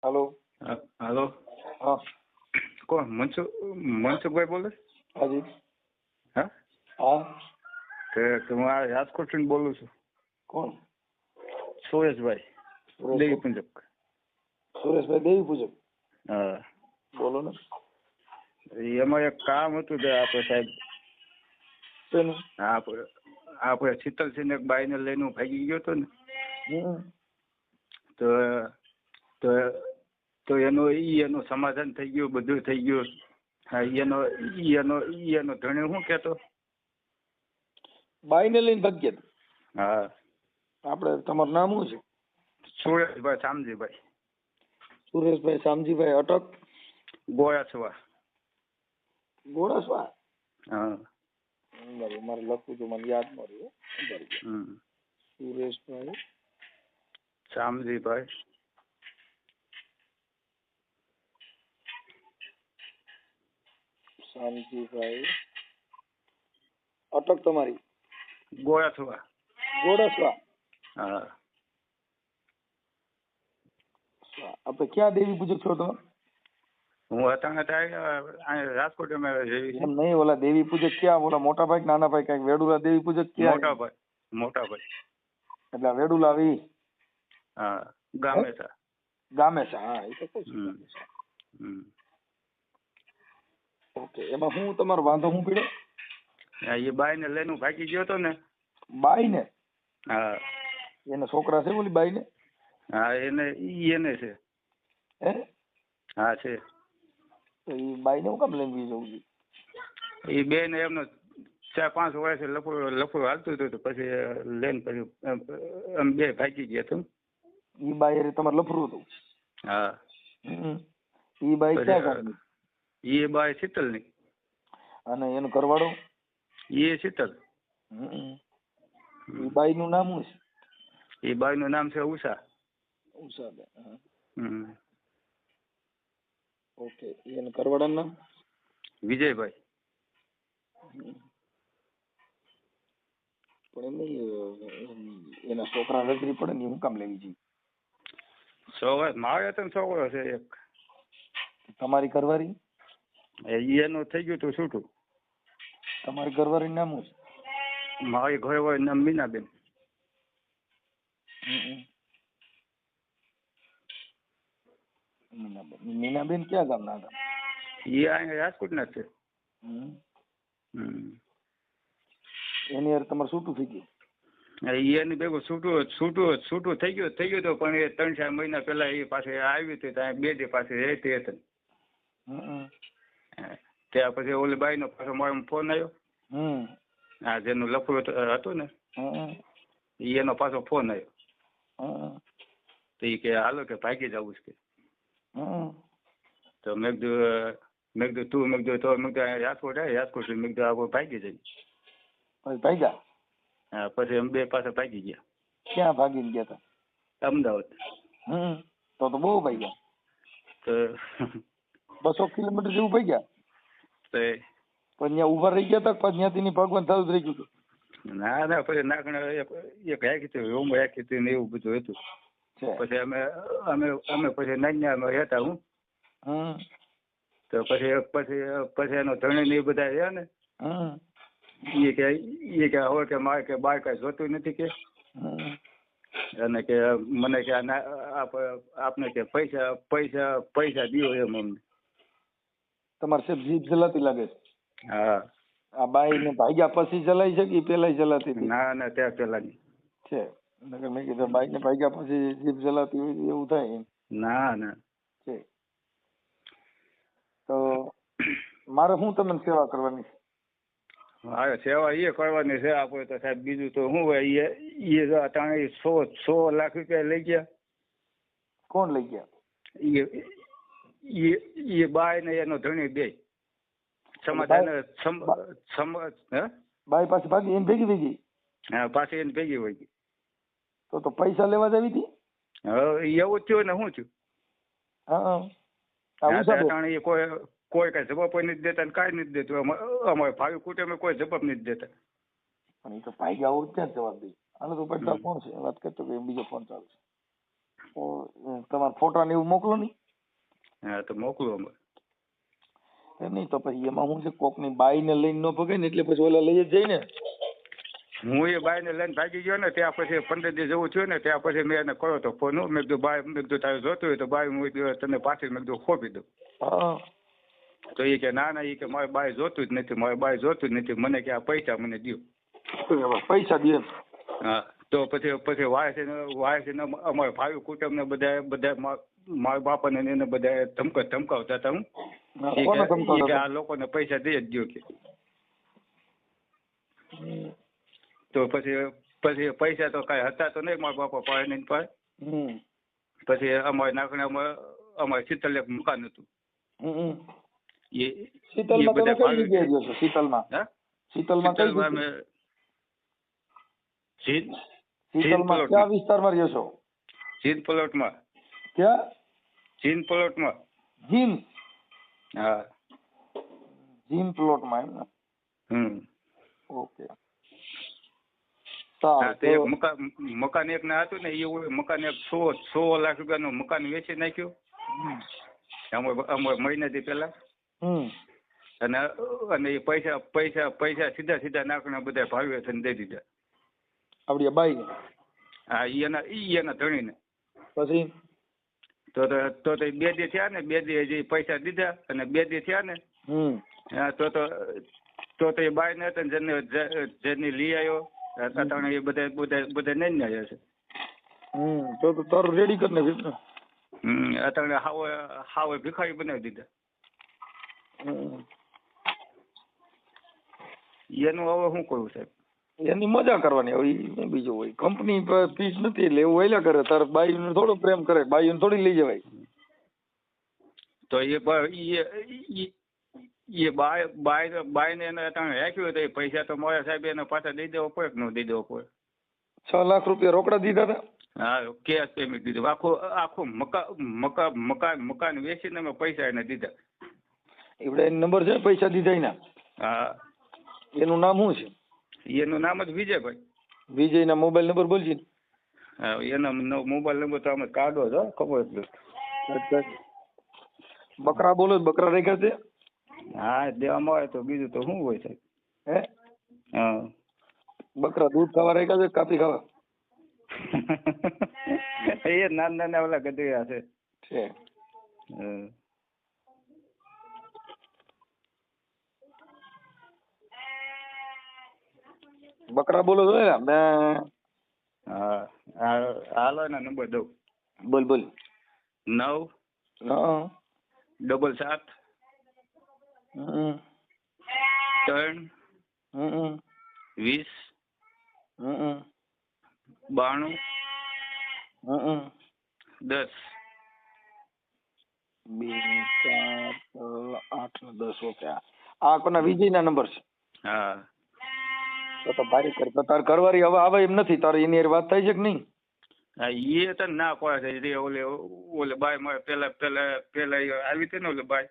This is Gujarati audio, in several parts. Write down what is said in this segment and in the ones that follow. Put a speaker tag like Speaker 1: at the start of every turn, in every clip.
Speaker 1: हेलो।
Speaker 2: हेलो।
Speaker 1: हाँ
Speaker 2: कौन मनसुखભાઈ બોલે?
Speaker 1: हाँ जी
Speaker 2: હા
Speaker 1: हाँ।
Speaker 2: તો હું આ રાજકોટથી બોલું છું.
Speaker 1: कौन?
Speaker 2: સુરેશભાઈ દેવી પંજક.
Speaker 1: सुरेश भाई देवी पूजक।
Speaker 2: હા
Speaker 1: बोलो ना।
Speaker 2: એમાં એક કામ હતું કે આપણે સાહેબ
Speaker 1: શેનું?
Speaker 2: આપણે શીતલસિંહ એક બાઈને લઈને હું ભાગી ગયો હતો ને, તો તો તો એનું સમાધાન થઈ ગયું, બધું થઈ ગયું. હા, એનો ધણી શું કહેતો?
Speaker 1: બાઈને લઈને ભાગ્યા તા?
Speaker 2: હા.
Speaker 1: આપણે તમારું નામ શું છે?
Speaker 2: સુરેશભાઈ શામજીભાઈ.
Speaker 1: સુરેશભાઈ શામજીભાઈ અટક
Speaker 2: ગોળાસવા.
Speaker 1: ગોળાસવા?
Speaker 2: હા.
Speaker 1: બરાબર, મારે લખવું તો મને યાદ ન રહ્યું. સુરેશભાઈ
Speaker 2: શામજીભાઈ
Speaker 1: શામજીભાઈ અટક તમારી
Speaker 2: ગોળાસવા.
Speaker 1: ગોળાસવા?
Speaker 2: હા.
Speaker 1: આપણે ક્યાં દેવી પૂજક છો તમે?
Speaker 2: હું અત્યારે રાજકોટ એમ
Speaker 1: નહીં, ઓલા દેવી પૂજક ક્યાં? ઓલા મોટા ભાઈ નાના ભાઈ કઈક વેડુલા દેવી પૂજક ક્યાં?
Speaker 2: મોટાભાઈ.
Speaker 1: એટલે વેડુલા આવી?
Speaker 2: હા, ગામેસા.
Speaker 1: ગામેસા, હા એ તો કહું છું. ઓકે, એમાં હું તમારો વાંધો હું પીડ્યો?
Speaker 2: એ બાઈ ને લઈને ભાગી ગયો હતો ને.
Speaker 1: બાઈ ને?
Speaker 2: હા.
Speaker 1: એના છોકરા છે ઓલી બાઈ ને?
Speaker 2: હા, એને છે.
Speaker 1: હે? હા
Speaker 2: છે.
Speaker 1: તો એ બાઈ ને હું કામ લઈને જવું છું?
Speaker 2: એ બેન એમનો 4-5 વર્ષ લફડું હાલતું હતું, પછી લઈને પછી અમે બે ભાગી ગયા હતા.
Speaker 1: એ બાઈ તમારે લફરું હતું?
Speaker 2: હા.
Speaker 1: એ બાઈ ક્યાં ગામની?
Speaker 2: એ બાઈ શીતલની.
Speaker 1: અને એનો ઘરવાળો?
Speaker 2: એ શીતલ.
Speaker 1: એ બાઈ નું નામ શું છે?
Speaker 2: એ બાઈ નું નામ છે ઉષા.
Speaker 1: ઉષાબેન. ઓકે, એનું ઘરવાળાનું નામ?
Speaker 2: વિજયભાઈ.
Speaker 1: પણ એમ એના છોકરા રજરી પડે ને હું કામ લેવી જોઈએ?
Speaker 2: મારે તો છોકરો છે એક.
Speaker 1: તમારી ઘરવાળી?
Speaker 2: એનું થઈ ગયું તું છૂટું.
Speaker 1: તમારી ઘરવાળી નામ શું છે?
Speaker 2: મારી ઘરવાળી નામ મીનાબેન.
Speaker 1: મીનાબેન ક્યાં ગામના હતા?
Speaker 2: એ અહીંયા રાજકોટ ના છે.
Speaker 1: એની યાર તમારે છૂટું થઈ ગયું?
Speaker 2: એની ભેગું છૂટું થઈ ગયું હતું, પણ એ 3-4 મહિના પહેલા એ પાસે આવી હતી, ત્યાં 2 દી પાસે રહેતી હતી. ત્યાં પછી ઓલી બાઈ નો પાછો મારો ફોન આવ્યો. હા, જેનું લફડું હતું ને, એનો પાછો ફોન આવ્યો. તો એ કે હાલો કે ભાગી જવું છે. તો મેં કીધું તું રાજકોટ મેં કીધું આપણે ભાગી જઈએ.
Speaker 1: ભાગ્યા?
Speaker 2: હા, પછી અમે બે પાસે ભાગી ગયા.
Speaker 1: ક્યાં ભાગીને ગયા હતા?
Speaker 2: અમદાવાદ.
Speaker 1: તો બહુ ભાગ્યા.
Speaker 2: તો
Speaker 1: 200 કિલોમીટર જેવું ભાગ્યા?
Speaker 2: તો
Speaker 1: પણ ત્યાં ઉભા રહી ગયા હતા, પછી ત્યાંથી ભગવાન થયું રહી ગયું?
Speaker 2: ના, પછી નાખણા એક રાખી હતી, રૂમ રાખી હતી ને એવું બધું હતું. પછી અમે પછી નાન્યામાં રહેતા. તો પછી એનો ધણી ને એ બધા રહ્યા ને, એ કે હવે કે મારે કે બાર કઈ જોતું નથી કે, અને કે મને કે આપને કે પૈસા દીઓ એમ અમને.
Speaker 1: તમારે સાહેબ જીભ જલાતી લાગે છે?
Speaker 2: હા.
Speaker 1: આ બાઈ ને ભાગ્યા પછી જલાઈ છે કે પેલા જલાતી હતી?
Speaker 2: ના, ત્યાં પેલાની
Speaker 1: છે. મેં કીધું બાઈ ને ભાગ્યા પછી જીભ જલાતી હોય એવું થાય?
Speaker 2: ના
Speaker 1: છે. તો મારે શું તમને સેવા કરવાની છે?
Speaker 2: હા, સેવા એ કરવાની છે આપણે તો સાહેબ. બીજું તો શું હોય, એ અટાણે 100 લાખ રૂપિયા લઈ ગયા.
Speaker 1: કોણ લઈ ગયા?
Speaker 2: એ બાઈ ને એનો ધણી બે સમાધાન.
Speaker 1: બાઈ પાસે ભાગી એને ભેગી?
Speaker 2: હા, પાછી એને ભેગી હોય ગઈ.
Speaker 1: તો પૈસા લેવા જ આવી હતી?
Speaker 2: હવે એવું થયું ને શું થયું? કોઈ કઈ જવાબ નથી દેતા, કાંઈ નથી દેતું. અમારે ભાઈ કુટુંબે કોઈ જવાબ નથી દેતા.
Speaker 1: પણ એ તો ભાગ્યા આવું ક્યાં જવાબ દે? આનો તો પડતા કોણ છે? વાત કરતો કે બીજો ફોન ચાલુ છે. તમારા ફોટા ને એવું મોકલો નહીં.
Speaker 2: હા તો મોકલો અમે.
Speaker 1: નહીં તો પછી એમાં શું છે, કોકની બાઈને લઈને ન ભગે ને એટલે પછી ઓલા લઈ જ જાય ને.
Speaker 2: હું એ બાઈને લઈને ભાગી ગયો ને ત્યાં પછી 15 દી જેવું થયું ને ત્યાં પછી મેં એને કર્યો તો ફોન. મેં કીધું બાય, મેં કીધું તારે જોતું હોય તો બાય હું તને પાછી મેં કીધું ખોપી દઉં.
Speaker 1: હા
Speaker 2: તો એ કે ના એ કે મારે બાય જોતું જ નથી, મારે બાય જોતું જ નથી, મને કે આ પૈસા મને દો.
Speaker 1: પૈસા દે.
Speaker 2: હા તો પછી વાય છે ને અમારા ભાઈ કુટુંબ ને બધા મારા બાપા ને એને બધા ધમકાવતા હતા. હું કે આ લોકોને પૈસા દે જ દો કે. તો પછી પૈસા તો કઈ હતા તો નહીં મારા બાપા પાસે નહીં પાસે. પછી અમારે નાખને અમારે શીતલ એક મકાન હતું.
Speaker 1: કયા વિસ્તારમાં રહ્યો છો?
Speaker 2: જીન પ્લોટમાં.
Speaker 1: ક્યાં?
Speaker 2: જીન પ્લોટમાં.
Speaker 1: જીન?
Speaker 2: હા
Speaker 1: જીન પ્લોટમાં એમ ને? ઓકે.
Speaker 2: મકાન એક ના હતું ને એ મકાન એક 100 લાખ રૂપિયાનું મકાન વેચી નાખ્યું અમારે મહિનાથી પેલા. અને એ પૈસા સીધા નાખીને બધા ભાવે છે દઈ દીધા.
Speaker 1: આપડી બાઈ?
Speaker 2: હા એના ધણીને.
Speaker 1: પછી
Speaker 2: તો 2 દી થયા ને, 2 દી હજી પૈસા દીધા અને 2 દી થયા ને તો એ બાઈ ને જેને લઈ આવ્યો એ બધા નહીં આવ્યા છે.
Speaker 1: તો તારું રેડી કરી નાખ્યું.
Speaker 2: અત્યારે હાવ ભિખારી બનાવી દીધા. એનું હવે શું કરવું સાહેબ?
Speaker 1: એની મજા કરવાની. હવે બીજું હોય, કંપની ફીસ નથી એટલે એવું વહેલા કરે. તારે બાઈઓને થોડો પ્રેમ કરે, બાઈઓને થોડી લઈ જવાય.
Speaker 2: તો એ બાઈ ને એને રાખ્યું તો એ પૈસા તો મારા સાહેબ એને પાછા દઈ દેવો પડે કે ન દઈ દેવો પડે?
Speaker 1: 6 લાખ રૂપિયા રોકડા દીધા હતા.
Speaker 2: હા કેશ પેમેન્ટ દીધું. આખું મકાન વેચીને અમે પૈસા એને દીધા.
Speaker 1: એવડે નંબર છે પૈસા દીધા એના?
Speaker 2: હા.
Speaker 1: એનું નામ શું છે?
Speaker 2: એનું નામ જ વિજયભાઈ.
Speaker 1: વિજયના મોબાઈલ નંબર બોલજી.
Speaker 2: હા એનો મોબાઈલ નંબર તો અમે કાઢો છો, ખબર છે.
Speaker 1: બકરા બોલો, બકરા રાખ્યા છે?
Speaker 2: હા દેવામાં આવે તો બીજું તો શું હોય સાહેબ?
Speaker 1: હે?
Speaker 2: હા.
Speaker 1: બકરા દૂધ ખાવા રાખ્યા છે કાપી ખાવા?
Speaker 2: એ નાના ઓલા ગધેડા છે.
Speaker 1: બકરા બોલો છો ને?
Speaker 2: હા હાલો એના નંબર દઉં.
Speaker 1: બોલ.
Speaker 2: 9 7 7 3 20 92 10
Speaker 1: 2 4 8 10. ઓકે. આ કોના? વિજયના નંબર છે?
Speaker 2: હા.
Speaker 1: તો ભારી કર. તાર ઘરવાળી હવે આવે એમ નથી? તારે એની વાત થાય છે કે નહીં?
Speaker 2: હા એ તો ના પડે છે. ઓલે બાય મારે પેલા આવી હતી ને ઓલે બાય.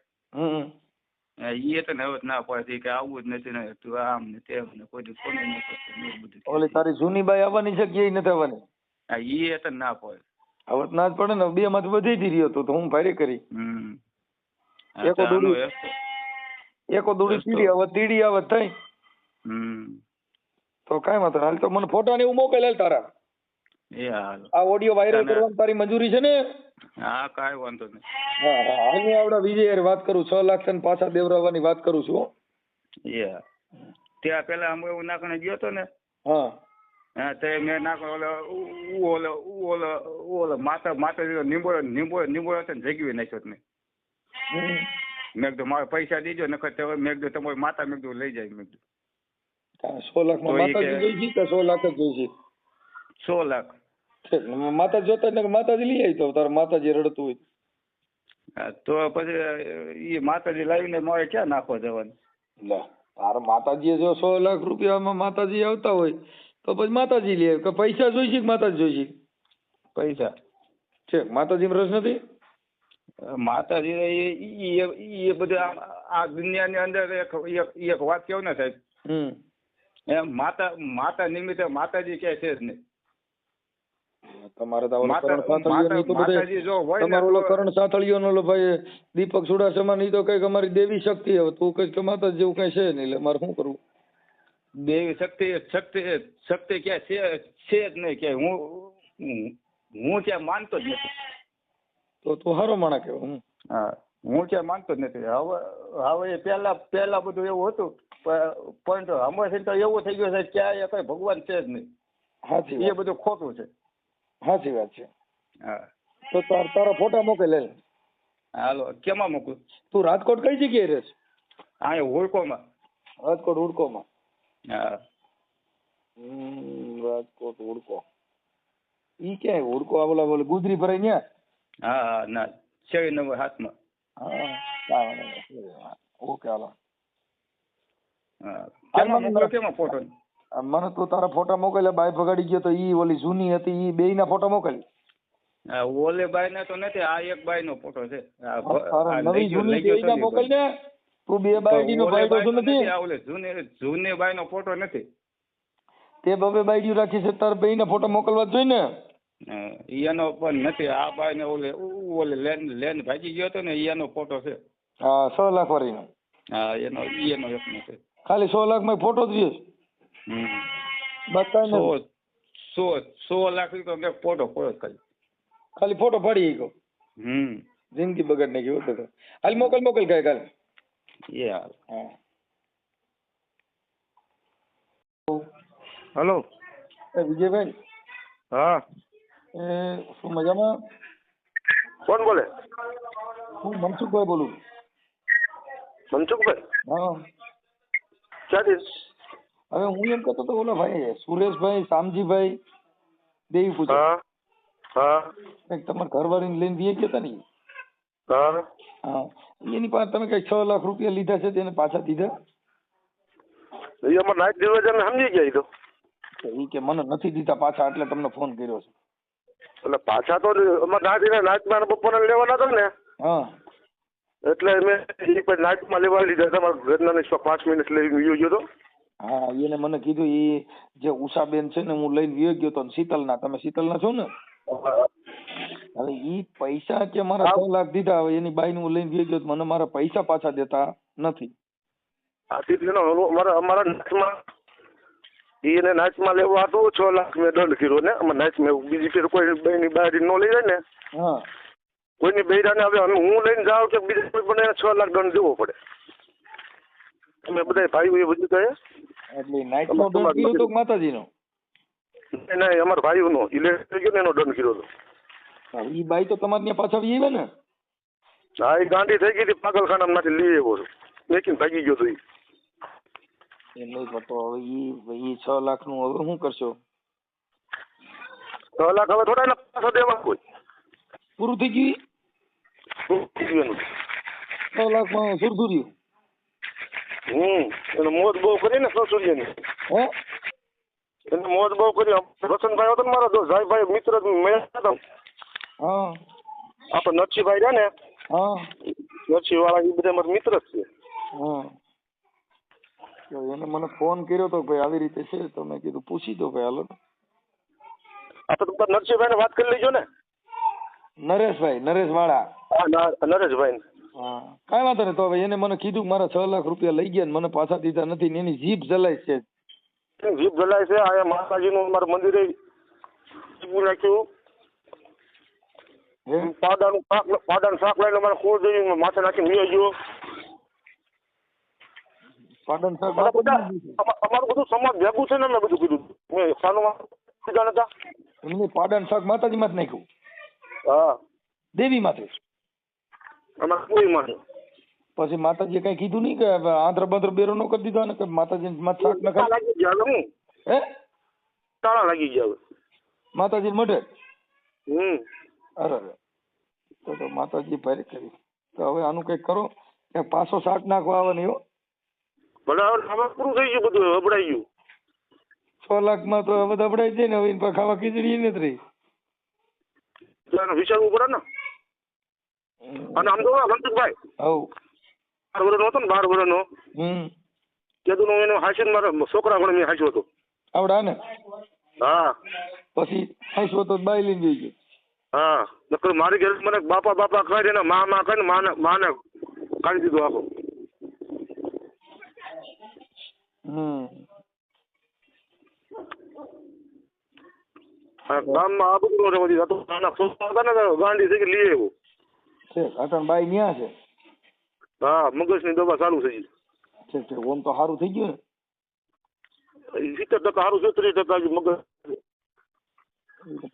Speaker 2: એ તો હવે ના પડે કે આવું જ નથી ને તું આમ ને તેમ ને કોઈ ફોન નહીં કરતો.
Speaker 1: ઓલી તારી જૂની બાઈ આવવાની છે કે એ નથી આવવાની?
Speaker 2: હા એ તો ના પડે.
Speaker 1: હવે ના જ પડે ને. 2 માંથી બધી રહ્યો તો હું ભારી કરી. એકો દોડી તીડી હવે તીડી આવત થાય. તો કઈ વાંધો હાલ. તો મને ફોટા ને એવું મોકલે તારા. આ ઓડિયો વાયરલ કરવાની તારી મંજૂરી છે ને?
Speaker 2: હા કાંઈ વાંધો નહીં.
Speaker 1: હા હું આવડા વિજય વાત કરું. 6 લાખ ને પાછા દેવરાવાની વાત કરું છું.
Speaker 2: ત્યાં પેલા અમે એવું નાખને ગયો હતો ને. હા તે મેં નાખો ઓલો માતા નિંબોળો હતો ને જગવી નાખ્યો મેં. મેં કીધું મારે પૈસા દીજો નકર મેં કીધું તમારી માતા મેં કીધું લઈ જાય. મેં કીધું
Speaker 1: 100 લાખ માં માતાજી જોઈ છે કે 100 લાખ જ જોઈ છે?
Speaker 2: 100 લાખ.
Speaker 1: માતા જોતા ને માતાજી લઈ આવી તો તારે માતાજી રડતું હોય.
Speaker 2: હા તો પછી એ માતાજી લાવીને મારે ક્યાં નાખવા જવાનું?
Speaker 1: તારે માતાજી જો 100 લાખ રૂપિયામાં માતાજી આવતા હોય તો પછી માતાજી લે કે પૈસા જોઈશે કે માતાજી જોઈશે?
Speaker 2: પૈસા
Speaker 1: છે. માતાજી રસ નથી?
Speaker 2: માતાજી એ બધું આ દુનિયાની અંદર એક વાત કેવું ને સાહેબ, એમ માતા નિમિત્તે માતાજી ક્યાંય છે જ નહીં.
Speaker 1: તમારે તો ઓલો કરણ સાતળિયો
Speaker 2: માતા-
Speaker 1: ની તો બધે
Speaker 2: માતાજી જો હોય ને
Speaker 1: તમારો ઓલો
Speaker 2: તો-
Speaker 1: કરણ સાતળિયો નો ઓલો ભાઈ દીપક ચુડાસમા ની તો કઈક અમારી દેવી શક્તિ હવે તું કઈક કે માતા જેવું કઈ છે નહીં એટલે મારે શું કરવું?
Speaker 2: દેવી શક્તિ ક્યાં છે જ નહીં કે હું ક્યાં માનતો જ નથી.
Speaker 1: તો તું હારો માણા કેવો હું
Speaker 2: હા, હું ક્યાં માનતો જ નથી. હવે પહેલા બધું એવું હતું પણ હમણાં તો એવું થઈ ગયું છે ક્યાં કઈ ભગવાન છે જ નહીં.
Speaker 1: સાચી
Speaker 2: એ
Speaker 1: વાત,
Speaker 2: બધું ખોટું છે.
Speaker 1: સાચી વાત છે.
Speaker 2: હા,
Speaker 1: તો તારા ફોટા મોકલે લે.
Speaker 2: હાલો કેમાં મૂકું?
Speaker 1: તું રાજકોટ કઈ જગ્યાએ રહેશ?
Speaker 2: અહીંયા હુડકોમાં.
Speaker 1: રાજકોટ હુડકોમાં.
Speaker 2: હા,
Speaker 1: રાજકોટ હુડકો. ઈ ક્યાંય હુડકો આ ઓલા ગુજરી ભરાય ન્યા?
Speaker 2: હા ના 6 નંબર 7 માં.
Speaker 1: હા, ઓકે હાલો.
Speaker 2: હા, કેમાં મોકલો? કેમાં ફોટો?
Speaker 1: મને તો તારા ફોટા મોકલ્યા બાય ભગાડી ગયો તો ઈ ઓલી જૂની હતી ઈ બેય ના ફોટા મોકલ.
Speaker 2: હા, ઓલે બાઈ ના તો નથી, આ એક બાઈ નો ફોટો છે.
Speaker 1: તારા નવી જૂની બેય ના મોકલ ને. તું બે બાયડી નો ભાઈ તો નથી?
Speaker 2: આ ઓલે જૂની બાઈ નો ફોટો નથી.
Speaker 1: તે બબે બાયડી રાખી છે તાર બેય ના ફોટા મોકલવા જોઈએ ને.
Speaker 2: એનો પણ નથી. આ બાઈ ને ઓલે લેન ભાગી ગયો હતો ને એનો ફોટો છે.
Speaker 1: હા 6 લાખ વાળીનો.
Speaker 2: હા, એનો એક નો છે.
Speaker 1: ખાલી 6 લાખ માં ફોટો જ છે. બતાય ને
Speaker 2: 100 લાખ તો મેં ફોટો પડ્યો
Speaker 1: ખાલી ફોટો પાડી ગયો. જિંદગી બગાડ નાખી હોત તો. હાલ મોકલ કાય કાલ.
Speaker 2: યાર.
Speaker 1: હા.
Speaker 2: હેલો.
Speaker 1: વિજયભાઈ.
Speaker 2: હા.
Speaker 1: શું મજામાં?
Speaker 2: કોણ બોલે?
Speaker 1: હું મનસુખભાઈ બોલું.
Speaker 2: મનસુખભાઈ?
Speaker 1: હા.
Speaker 2: ક્યાંથી?
Speaker 1: હવે હું એમ કહેતો તો ઓલા ભાઈ સુરેશભાઈ શામજીભાઈ દેવી પૂજા.
Speaker 2: હા હા.
Speaker 1: કઈક તમારા ઘરવાળીને લઈને વીએ ગયા હતા ને?
Speaker 2: હા.
Speaker 1: હા, એની પાસે તમે કઈક 6 લાખ રૂપિયા લીધા છે તેને પાછા દીધા?
Speaker 2: એ અમાર નાઈટ ડિવિઝન સમજી ગયા તો.
Speaker 1: એ કે મને નથી દીધા પાછા એટલે તમને ફોન કર્યો છે.
Speaker 2: એટલે પાછા તો અમાર નાઈટમાં બપોરે લેવાના હતા ને.
Speaker 1: હા.
Speaker 2: એટલે મેં નાઈટમાં લેવા લીધા. તમારા ઘરના 5 મિનિટ લઈને ગયો ગયો તો.
Speaker 1: હા, એને મને કીધું એ જે ઉષાબેન છે ને હું લઈને વિયો ગયો તો શીતલના. તમે શીતલના છો ને? હવે ઈ પૈસા કે મારા 6 લાખ દીધા, હવે એની બાઈ નું લઈને વિયો ગયો તો મને મારા પૈસા પાછા દેતા નથી.
Speaker 2: અમારા નાચમાં એને નાચમાં લેવા હતો 6 લાખ મેં દંડ કર્યો ને. અમારે નાચમાં બીજી ફેર કોઈ બેની બારી નો લઈ જાય ને.
Speaker 1: હા.
Speaker 2: કોઈની બૈરાને હવે હું લઈને જાઉં કે બીજા કોઈ પણ 6 લાખ દંડ દેવો પડે. અમે બધા ભાઈઓ એ બધું કહે.
Speaker 1: એટલે નાઈટ નો દંડ કર્યો તો માતાજીનો?
Speaker 2: નહીં, અમારા ભાઈઓનો ઇલેક્ટ્રિક એનો દંડ કર્યો હતો.
Speaker 1: ઈ બાઈ તો તમારે ત્યાં પાછા આવી ને?
Speaker 2: હા, એ ગાંડી થઈ ગઈ હતી, પાગલખાનામાંથી લઈ આવ્યો છું. મેકીને ભાગી ગયો તો
Speaker 1: એ નહીં કરતો. હવે ઈ 6 લાખ નું હવે શું કરશો?
Speaker 2: 6 લાખ હવે થોડા એના પાછા દેવા કોઈ
Speaker 1: પૂરું થઈ ગયું? 6 લાખ માં સુરસુર્યું?
Speaker 2: એને મોજ બહુ કરી ને સસુરિયાની.
Speaker 1: હે?
Speaker 2: એને મોજ બહુ કરી. વસંતભાઈ હતો ને મારો દોસ્ત ભાઈ મિત્ર મેં હતા.
Speaker 1: હા.
Speaker 2: આપણે નરસિંહભાઈ રહ્યા ને.
Speaker 1: હા.
Speaker 2: નરસિંહ વાળા એ બધા મારા મિત્ર જ છે.
Speaker 1: હા. તો એને મને ફોન કર્યો તો ભાઈ આવી રીતે છે તો મેં કીધું પૂછી દો ભાઈ હાલો.
Speaker 2: આ તો તમારે નરસિંહભાઈ ને વાત કરી લેજો ને.
Speaker 1: નરેશ વાળા.
Speaker 2: હા, નરેશભાઈ.
Speaker 1: હા, કાંઈ વાંધો નહીં. તો હવે એને મને કીધું મારા 6 લાખ રૂપિયા લઈ ગયા ને મને પાછા દીધા નથી ને એની જીભ જલાય છે.
Speaker 2: જીભ જલાય છે. આ માતાજીનું મારું મંદિરે નાખ્યું. પાડાનું શાક લઈને મારે ખોળ જઈને માથે નાખીને લઈ ગયો.
Speaker 1: પાડન શાક
Speaker 2: અમારું બધું સમાજ ભેગું છે ને. મેં બધું કીધું મેં સાનું કીધા નતા.
Speaker 1: એમને પાડન શાક માતાજી માં જ નાખ્યું?
Speaker 2: હા,
Speaker 1: દેવી માથે?
Speaker 2: અમારે કોઈ માટે.
Speaker 1: પછી માતાજી કઈ કીધું નહીં કે આંધ્ર બંધ્ર બેરો નો કરી દીધો ને કે માતાજી માં શાક ના
Speaker 2: લાગી ગયા હું.
Speaker 1: હે?
Speaker 2: તાળા લાગી ગયા
Speaker 1: માતાજી મઢે?
Speaker 2: અરે
Speaker 1: તો માતાજી ભારે કરી. તો હવે આનું કઈક કરો કે પાછો શાક નાખવા આવે નહીં હો.
Speaker 2: ભલે હવે પૂરું થઈ ગયું, બધું અબડાઈ ગયું.
Speaker 1: 6 લાખ માં તો હવે અબડાઈ જાય ને. હવે એની ખાવા ખીચડી નથી રહી.
Speaker 2: વિચારવું પડે ને. અને આમ તો મનસુખભાઈ 12 વર્ષનો હતો ને 12 વર્ષનો. કીધું એનો હાસ્ય મારા છોકરા પણ મેં હાસ્યો હતો.
Speaker 1: આવડા ને?
Speaker 2: હા.
Speaker 1: પછી હાંસવો તો બાઈ લઈને જઈ ગયો.
Speaker 3: હા નકર મારી ઘરે મને બાપા બાપા કહે ને માં કહે ને માને કાઢી દીધો આખો. ગામમાં આ બધું રહેવાથી આ તો નાના છોકરા હતા ને ગાંડી થઈ લઈ આવ્યો
Speaker 1: છે. અટણ બાઈ ન્યા છે.
Speaker 3: હા મગજની દવા ચાલુ થઈ
Speaker 1: છે છે. ઓમ તો સારું થઈ ગયું ને.
Speaker 3: 70% સારું છે, 30% મગજ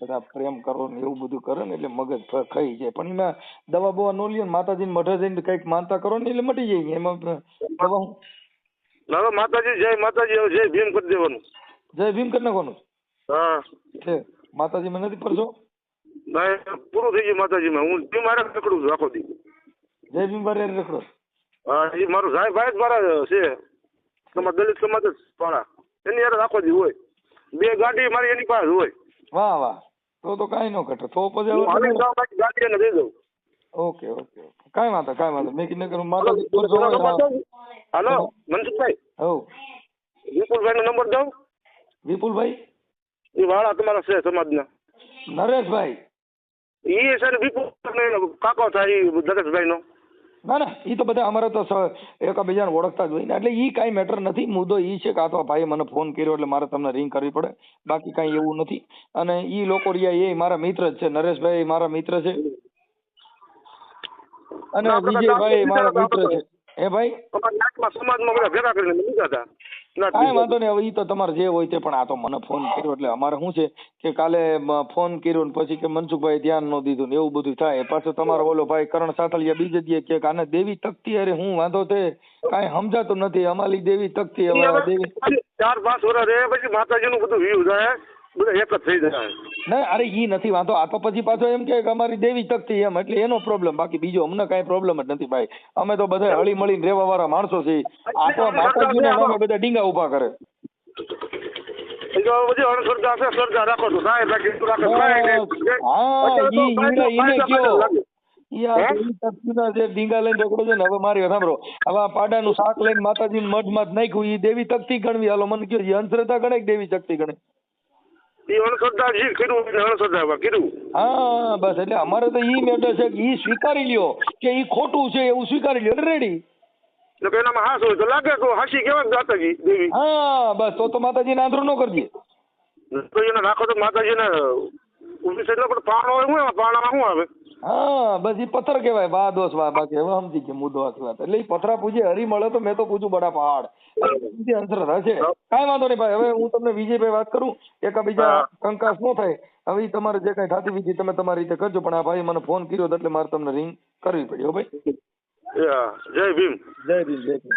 Speaker 1: બધા પ્રેમ કરો ને એવું બધું કરે ને એટલે મગજ ખાઈ જાય. પણ એમાં દવા બવા નો લ્યો ને માતાજીને મઠે જઈને કઈક માનતા કરો ને એટલે મટી જાય. એમાં દવા
Speaker 3: ના માતાજી જય માતાજી જય ભીમ કરી દેવાનું.
Speaker 1: જય ભીમ કરી નાખવાનું.
Speaker 3: હા
Speaker 1: છે માતાજીમાં નથી પડશો.
Speaker 3: ના પૂરું થઈ ગયું માતાજીમાં. હું ભીમ મારે રખડું છું આખો દી.
Speaker 1: જય ભીમ બારે રખડો.
Speaker 3: હા એ મારું સાહેબ ભાઈ જ મારા છે. તમારા દલિત સમાજ જ પાડા એની યાર આખો દી હોય. 2 ગાડી મારી એની પાસે હોય.
Speaker 1: વાહ વાહ તો કાંઈ ન ઘટે. તો પછી
Speaker 3: ગાડી એને દઈ દઉં.
Speaker 1: ઓકે ઓકે કાંઈ વાંધો મેં કીધું કે માતાજી.
Speaker 3: હાલો મનસુખભાઈ.
Speaker 1: હો
Speaker 3: વિપુલભાઈ નો નંબર દઉં.
Speaker 1: વિપુલભાઈ
Speaker 3: એ વાળા તમારા છે સમાજના
Speaker 1: નરેશભાઈ.
Speaker 3: એ છે ને વિપુલ કાકો થાય નરેશભાઈ નો.
Speaker 1: ના ના એ તો બધા અમારે તો એકબીજાને ઓળખતા જ હોય ને એટલે એ કાંઈ મેટર નથી. મુદ્દો એ છે કે આ તો ભાઈએ મને ફોન કર્યો એટલે મારે તમને રિંગ કરવી પડે. બાકી કાંઈ એવું નથી. અને એ લોકો રહ્યા એ મારા મિત્ર જ છે. નરેશભાઈ મારા મિત્ર છે અને વિજયભાઈ મારા મિત્ર છે. હે ભાઈ
Speaker 3: સમાજમાં બધા ભેગા કરીને લીધા હતા.
Speaker 1: કાંઈ વાંધો નહીં. હવે એ તો તમારે જે હોય તે. પણ આ તો મને ફોન કર્યો એટલે અમારે શું છે કે કાલે ફોન કર્યો ને પછી કે મનસુખભાઈ ધ્યાન ન દીધું ને એવું બધું થાય. પાછો તમારો ઓલો ભાઈ કરણ સાતલિયા બીજે દીએ કે આને દેવી તકતી અરે હું વાંધો તે કાંઈ સમજાતું નથી. અમારી દેવી તકતી હવે દેવી
Speaker 3: 4-5 વર્ષ રહે પછી માતાજીનું બધું વ્યૂ જાય બધા એક જ થઈ જાય.
Speaker 1: ના અરે ઈ નથી વાંધો. આ તો પછી પાછો એમ કે અમારી દેવી તકતી એમ એટલે એનો પ્રોબ્લેમ. બાકી બીજો અમને કાંઈ પ્રોબ્લેમ જ નથી ભાઈ. અમે તો બધા હળી મળીને રહેવા વાળા માણસો છીએ. આ તો માતાજીના નામે બધા ડીંગા ઉભા કરે. ડીંગા લઈને રખડો છે ને. હવે મારી સાંભળો, હવે આ પાડાનું શાક લઈને માતાજી મઢમાં જ નાખ્યું. એ દેવી તકતી ગણવી. હાલો મને કયો અંધશ્રદ્ધા ગણે કે દેવી તકતી ગણે? હા બસ એટલે અમારે તો ઈ મેટર છે કે ઈ સ્વીકારી લ્યો કે ઈ ખોટું છે એવું સ્વીકારી લ્યો. રેડી. હા બસ તો માતાજીને આંધળું ન કરજે.
Speaker 3: નાખો તો માતાજીને પાણામાં શું આવે?
Speaker 1: હા બસ ઈ પથ્થર કહેવાય. વાહ દોસ્ત વાહ. બાકી હવે સમજી ગયા મુદ્દો આખી વાત. એટલે ઈ પથરા પૂજે હરી મળે તો મેં તો પૂછું બડા પહાડ અંધશ્રદ્ધા છે. કાંઈ વાંધો નહીં ભાઈ. હવે હું તમને વિજયભાઈ વાત કરું. એકાબીજા કંકાસ ન થાય. હવે તમારે જે કઈ થતી વિધિ તમે તમારી રીતે કરજો. પણ આ ભાઈ મને ફોન કર્યો એટલે મારે તમને રિંગ કરવી પડી. હો ભાઈ.
Speaker 3: જય ભીમ.
Speaker 1: જય ભીમ. જય ભીમ.